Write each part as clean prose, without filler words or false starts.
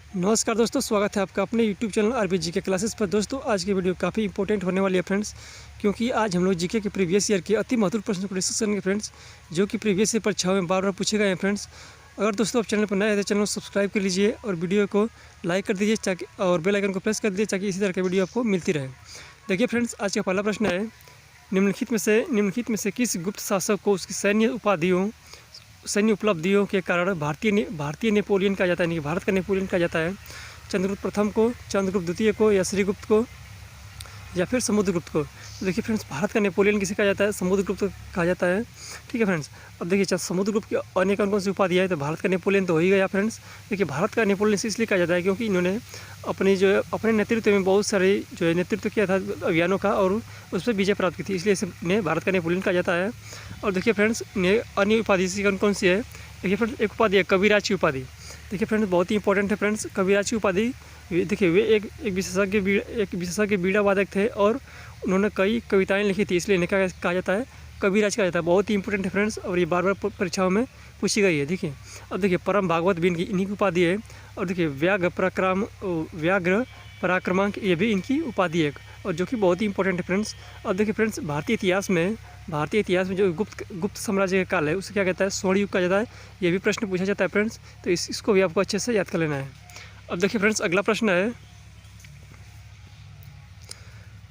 नमस्कार दोस्तों, स्वागत है आपका अपने YouTube channel RB GK classes पर। दोस्तों आज की वीडियो काफ़ी इंपॉर्टेंट होने वाली है फ्रेंड्स, क्योंकि आज हम लोग जीके के प्रीवियस ईयर के अति महत्वपूर्ण प्रश्नों को डिस्कस करेंगे फ्रेंड्स, जो कि प्रीवियस ईयर परीक्षाओं में बार बार पूछे गए हैं फ्रेंड्स। अगर दोस्तों आप चैनल पर नए हैं तो चैनल को सब्सक्राइब कर लीजिए और वीडियो को लाइक कर दीजिए ताकि और बेल आइकन को प्रेस कर दीजिए ताकि इसी तरह की वीडियो आपको मिलती रहे। देखिए फ्रेंड्स, आज का पहला प्रश्न है, निम्नलिखित में से किस गुप्त शासक को उसकी सैन्य उपलब्धियों के कारण भारतीय नेपोलियन कहा जाता है, यानी कि भारत का नेपोलियन कहा जाता है? चंद्रगुप्त प्रथम को, चंद्रगुप्त द्वितीय को, या श्रीगुप्त को, या फिर समुद्रगुप्त को? तो देखिए फ्रेंड्स, भारत का नेपोलियन किसे कहा जाता है? समुद्रगुप्त कहा जाता है। ठीक है फ्रेंड्स। अब देखिए समुद्रगुप्त की अन्य कौन सी उपाधि है? तो भारत का नेपोलियन तो हो ही गया फ्रेंड्स। देखिए भारत का नेपोलियन इसलिए कहा जाता है क्योंकि इन्होंने अपने नेतृत्व में बहुत सारे नेतृत्व किया था अभियानों का और उस पर विजय प्राप्त की थी, इसलिए इन्हें भारत का नेपोलियन कहा जाता है। और देखिए फ्रेंड्स, अन्य उपाधि कौन सी है? देखिए फ्रेंड्स, एक उपाधि है कविराज की उपाधि। देखिए फ्रेंड्स, बहुत ही इंपॉर्टेंट है फ्रेंड्स कविराज की उपाधि। देखिए वे एक विशेषज्ञ बीड़ा वादक थे और उन्होंने कई कविताएं लिखी थी, इसलिए इन्हें कहा जाता है कविराज कहा जाता है। बहुत ही इंपॉर्टेंट है फ्रेंड्स और ये बार बार परीक्षाओं में पूछी गई है। देखिए अब देखिए परम भागवत भी इन्हीं की उपाधि है। और देखिए व्याघ्र पराक्रमांक, ये भी इनकी उपाधि है और जो कि बहुत ही इंपॉर्टेंट है फ्रेंड्स। अब देखिए फ्रेंड्स, भारतीय इतिहास में जो गुप्त साम्राज्य का काल है उसे क्या कहता है? स्वर्ण युग कहा जाता है। ये भी प्रश्न पूछा जाता है फ्रेंड्स, तो इसको भी आपको अच्छे से याद कर लेना है। अब देखिए फ्रेंड्स, अगला प्रश्न है,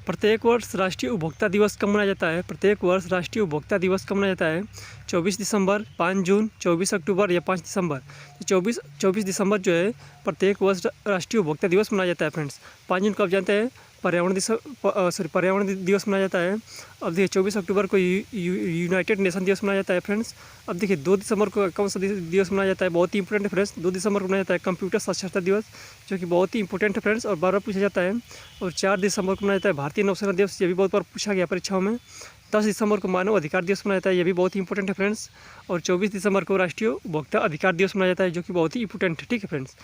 प्रत्येक वर्ष राष्ट्रीय उपभोक्ता दिवस कब मनाया जाता है? प्रत्येक वर्ष राष्ट्रीय उपभोक्ता दिवस कब मनाया जाता है? 24 दिसंबर, 5 जून, 24 अक्टूबर या 5 दिसंबर? तो 24 दिसंबर जो है प्रत्येक वर्ष राष्ट्रीय उपभोक्ता दिवस मनाया जाता है फ्रेंड्स। 5 जून को आप जानते हैं पर्यावरण दिवस मनाया जाता है। अब देखिए 24 अक्टूबर को यूनाइटेड नेशन दिवस मनाया जाता है फ्रेंड्स। अब देखिए 2 दिसंबर को कौन सा दिवस मनाया जाता है? बहुत ही इंपॉर्टेंट है फ्रेंड्स, 2 दिसंबर को मनाया जाता है कंप्यूटर साक्षरता दिवस, जो कि बहुत ही इंपॉर्टेंट है फ्रेंड्स और बार बार पूछा जाता है। और 4 दिसंबर को मनाया जाता है भारतीय नौसेना दिवस, ये भी बहुत बार पूछा गया परीक्षाओं में। 10 दिसंबर को मानव अधिकार दिवस मनाया जाता है, ये भी बहुत ही इंपॉर्टेंट है फ्रेंड्स। और 24 दिसंबर को राष्ट्रीय उपभोक्ता अधिकार दिवस मनाया जाता है, जो कि बहुत ही इंपॉर्टेंट है। ठीक है फ्रेंड्स।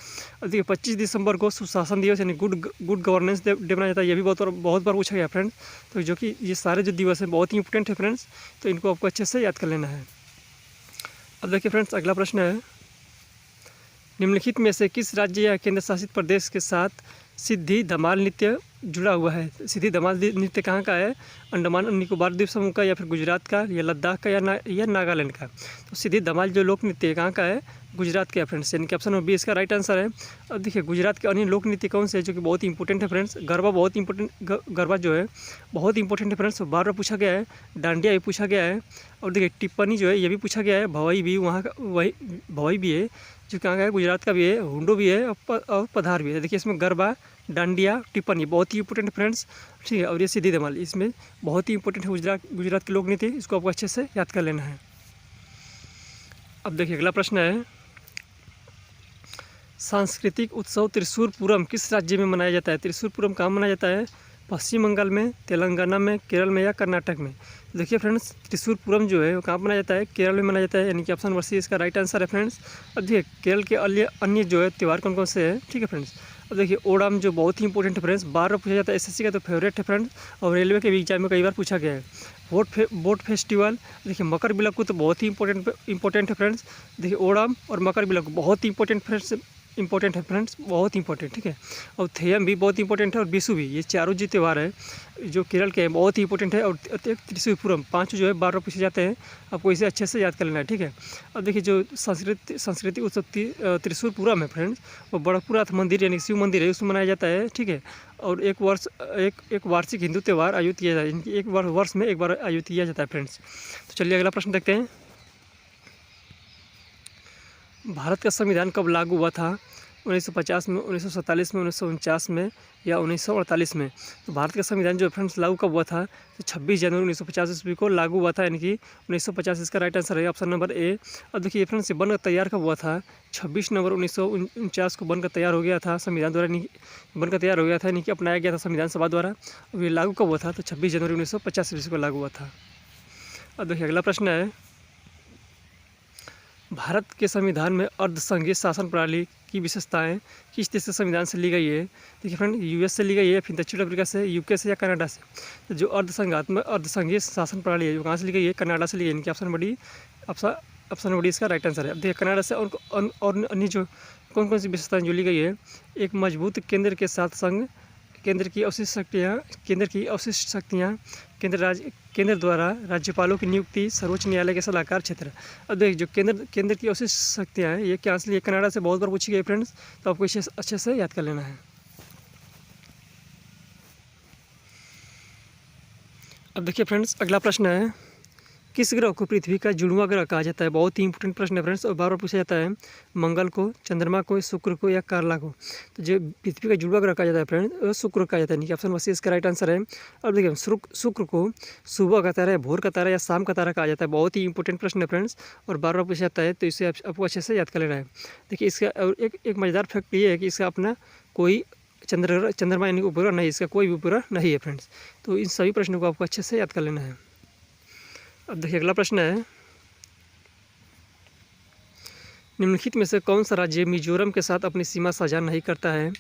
और देखिए 25 दिसंबर को सुशासन दिवस यानी गुड गवर्नेंस डे मनाया जाता है, ये भी बहुत बार पूछा गया फ्रेंड्स। तो जो कि ये सारे जो दिवस हैं बहुत ही इंपॉर्टेंट है फ्रेंड्स, तो इनको आपको अच्छे से याद कर लेना है। अब देखिए फ्रेंड्स, अगला प्रश्न है, निम्नलिखित में से किस राज्य या केंद्र शासित प्रदेश के साथ सिद्धि धमाल नृत्य जुड़ा हुआ है? सिद्धि धमाल नृत्य कहाँ का है? अंडमान और निकोबार द्वीप समूह का, या फिर गुजरात का, या लद्दाख का, या नागालैंड का? तो सिद्धि धमाल जो लोक नृत्य कहाँ का है? गुजरात के फ्रेंड्स, यानी कि ऑप्शन नंबर बी इसका राइट आंसर है। अब देखिए गुजरात के अन्य लोक नृत्य कौन से है जो कि बहुत ही इंपॉर्टेंट है फ्रेंड्स? गरबा बहुत इंपॉर्टेंट, गरबा जो है बहुत इंपॉर्टेंट है फ्रेंड्स, बार बार पूछा गया है। डांडिया भी पूछा गया है। और देखिए टिप्पणी जो है ये भी पूछा गया है। भवई भी वहाँ का भवई भी है जो कहाँ का है? गुजरात का भी है। हुंडो भी है और पधार भी है। देखिए इसमें गरबा, डांडिया, टिप्पणी बहुत ही इंपॉर्टेंट फ्रेंड्स। ठीक है। और ये सिद्धि धमाल इसमें बहुत ही इंपॉर्टेंट है गुजरात के लोक नृत्य, इसको आपको अच्छे से याद कर लेना है। अब देखिए अगला प्रश्न है, सांस्कृतिक उत्सव त्रिशूर पूरम किस राज्य में मनाया जाता है? त्रिशूर पूरम कहाँ मनाया जाता है? पश्चिम बंगाल में, तेलंगाना में, केरल में, या कर्नाटक में? देखिए फ्रेंड्स, त्रिशूर पूरम जो है वो कहाँ मनाया जाता है? केरल में मनाया जाता है, यानी कि ऑप्शन नंबर सी इसका राइट आंसर है फ्रेंड्स। अब देखिए केरल के अन्य जो है त्यौहार कौन कौन से हैं? ठीक है फ्रेंड्स। अब देखिए ओणम जो बहुत ही इंपॉर्टेंट है फ्रेंड्स, बार बार पूछा जाता है, एसएससी का तो फेवरेट है फ्रेंड्स और रेलवे के भी एग्जाम में कई बार पूछा गया है। Boat festival. देखिए मकर बिलक्कू तो बहुत ही इंपॉर्टेंट है फ्रेंड्स। देखिए ओणम और मकर बिलक्कू बहुत ही इंपॉर्टेंट है फ्रेंड्स, बहुत इंपॉर्टेंट। ठीक है। और थेयम भी बहुत इंपॉर्टेंट है और बिशु भी, ये चारों जो त्यौहार है जो केरल के हैं बहुत ही इंपॉर्टेंट है। और त्रिशूर पूरम, 5 जो है बार बार पूछे जाते हैं, आपको इसे अच्छे से याद कर लेना है। ठीक है। अब देखिए जो संस्कृति उत्सव त्रिशूर पूरम है फ्रेंड्स, वो बड़कपुरनाथ मंदिर यानी शिव मंदिर है उसमें मनाया जाता है। ठीक है। और एक वार्षिक हिंदू त्यौहार आयोजित किया जाता है, इनकी एक बार वर्ष में एक बार आयोजित किया जाता है फ्रेंड्स। तो चलिए अगला प्रश्न देखते हैं, भारत का संविधान कब लागू हुआ था? 1950 में, 1947 में, 1949 में, या 1948 में? तो भारत का संविधान जो फ्रेंड्स लागू कब हुआ था? तो 26 जनवरी 1950 ईस्वी को लागू हुआ था, यानी कि 1950 इसका राइट आंसर है, ऑप्शन नंबर ए। अब देखिए फ्रेंड्स, ये बनकर तैयार कब हुआ था? 26 नवंबर 1949 को बनकर तैयार हो गया था संविधान द्वारा, बनकर तैयार हो गया था, यानी कि अपनाया गया था संविधान सभा द्वारा। और ये लागू कब हुआ था? तो 26 जनवरी 1950 ईस्वी को लागू हुआ था। अब देखिए अगला प्रश्न है, भारत के संविधान में अर्धसंघीय शासन प्रणाली की विशेषताएं किस देश से संविधान से ली गई है? देखिए फ्रेंड, यूएस से ली गई है, फिर दक्षिण अफ्रीका से, यूके से, या कनाडा से? तो जो अर्धसंघीय शासन प्रणाली है वो कहाँ से ली गई है? कनाडा से ली गई है, इनकी option number D option number D इसका राइट आंसर है। अब देखिए कनाडा से और अन्य जो कौन कौन सी विशेषताएं जो ली गई है, एक मजबूत केंद्र के साथ संग केंद्र की अवशिष्ट शक्तियाँ केंद्र द्वारा राज्यपालों की नियुक्ति, सर्वोच्च न्यायालय के सलाहकार क्षेत्र। अब देखिए जो केंद्र की अवशिष्ट शक्तियाँ हैं ये क्या असली कनाडा से बहुत बार पूछी गई फ्रेंड्स, तो आपको इसे अच्छे से याद कर लेना है। अब देखिए फ्रेंड्स अगला प्रश्न है, किस ग्रह को पृथ्वी का जुड़वां ग्रह कहा जाता है। बहुत ही इंपॉर्टेंट प्रश्न है फ्रेंड्स और बार बार पूछा जाता है। मंगल को, चंद्रमा को, शुक्र को या कार्ला को। तो जो पृथ्वी का जुड़वां ग्रह कहा जाता है फ्रेंड्स वो शुक्र कहा जाता है, यानी ऑप्शन नंबर सी इसका राइट आंसर है। अब देखिए शुक्र को सुबह का तारा या भोर का तारा या शाम का तारा कहा जाता है। बहुत ही इंपॉर्टेंट प्रश्न है फ्रेंड्स और बार बार पूछा जाता है, तो इसे आपको अच्छे से याद कर लेना है। देखिए इसका और एक मज़ेदार फैक्ट ये है कि इसका अपना कोई चंद्रमा यानी उपग्रह नहीं, इसका कोई भी उपग्रह नहीं है फ्रेंड्स। तो इन सभी प्रश्नों को आपको अच्छे से याद कर लेना है। अब देखिए अगला प्रश्न है, निम्नलिखित में से कौन सा राज्य मिजोरम के साथ अपनी सीमा साझा नहीं करता है।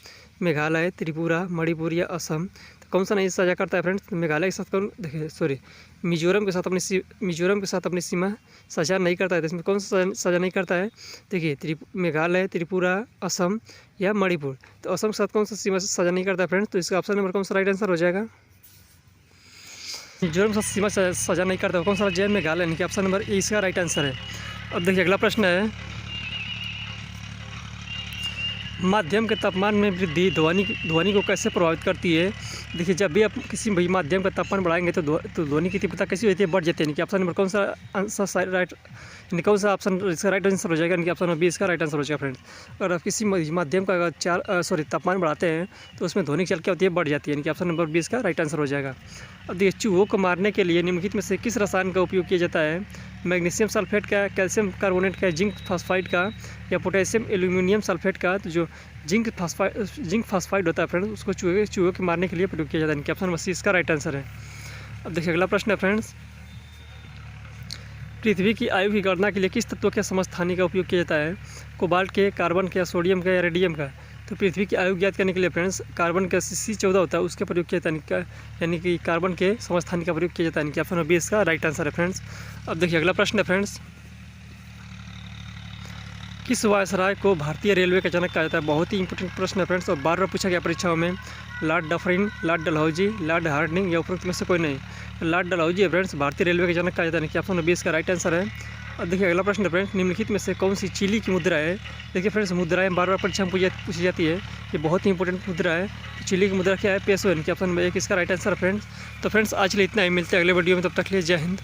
मेघालय, त्रिपुरा, मणिपुर या असम। तो कौन सा नहीं साझा करता है फ्रेंड्स, मेघालय के साथ मिजोरम के साथ अपनी सीमा साझा नहीं करता है। तो इसमें कौन सा साझा नहीं करता है, देखिए मेघालय, त्रिपुरा, असम या मणिपुर। तो असम के साथ कौन सा सीमा साझा नहीं करता है फ्रेंड्स, तो इसका ऑप्शन नंबर कौन सा राइट आंसर हो जाएगा। मिजोरम से सीमा साझा नहीं करता कौन सा राज्य है, मेघालय, यानी कि ऑप्शन नंबर ए इसका राइट आंसर है। अब देखिए अगला प्रश्न है, माध्यम के तापमान में वृद्धि ध्वनि को कैसे प्रभावित करती है। देखिए जब भी आप किसी भी माध्यम का तापमान बढ़ाएंगे तो ध्वनि की तीव्रता कैसी होती है, बढ़ जाती है, यानी कि ऑप्शन नंबर कौन सा आंसर राइट, यानी कौन सा ऑप्शन इसका राइट आंसर हो जाएगा, यानी कि ऑप्शन नंबर बी इसका राइट आंसर हो जाएगा फ्रेंड्स। और आप किसी माध्यम का अगर तापमान बढ़ाते हैं तो उसमें ध्वनि की चल क्या होती है, बढ़ जाती है, यानी कि ऑप्शन नंबर बी इसका राइट आंसर हो जाएगा। अब देखिए चूहों को मारने के लिए निम्नलिखित में से किस रसायन का उपयोग किया जाता है। मैग्नीशियम सल्फेट का, कैल्शियम कार्बोनेट का, जिंक फॉस्फाइड का या पोटेशियम एल्यूमिनियम सल्फेट का। तो जो जिंक फॉस्फाइड होता है फ्रेंड्स उसको चूहे के मारने के लिए प्रयोग किया जाता है, यानी कि ऑप्शन नंबर सी इसका राइट आंसर है। अब देखिए अगला प्रश्न है फ्रेंड्स, पृथ्वी की आयु की गणना के लिए किस तत्व के समस्थानी का उपयोग किया जाता है। कोबाल्ट के, कार्बन के, सोडियम का या रेडियम का। तो पृथ्वी की आयु ज्ञात करने के लिए फ्रेंड्स कार्बन का C14 होता है उसका प्रयोग किया जाता है, यानी कि कार्बन के समस्थानी का प्रयोग किया जाता है, यानी कि ऑप्शन नंबर बी इसका राइट आंसर है फ्रेंड्स। अब देखिए अगला प्रश्न है फ्रेंड्स, किस वायसराय को भारतीय रेलवे का जनक कहा जाता है। बहुत ही इंपॉर्टेंट प्रश्न है फ्रेंड्स और बार बार पूछा गया परीक्षाओं में। Lord Dufferin, Lord Dalhousie, Lord Hardinge या उपरोक्त में से कोई नहीं। लॉर्ड डलहौजी है फ्रेंड्स भारतीय रेलवे के जनक कहा जाता है, कि ऑप्शन नंबर बी इसका राइट आंसर है। अब देखिए अगला प्रश्न है फ्रेंड्स, निम्नलिखित में से कौन सी चिली की मुद्रा है। देखिए फ्रेंड्स मुद्राएं बार बार परीक्षा में पूछी जाती है, ये बहुत ही इंपॉर्टेंट मुद्रा है। तो चिली की मुद्रा क्या है, पेसो, यानी कि ऑप्शन नंबर एक इसका राइट आंसर है फ्रेंड्स। तो फ्रेंड्स आज के लिए इतना ही, मिलते हैं अगले वीडियो में, तब तक के लिए जय हिंद।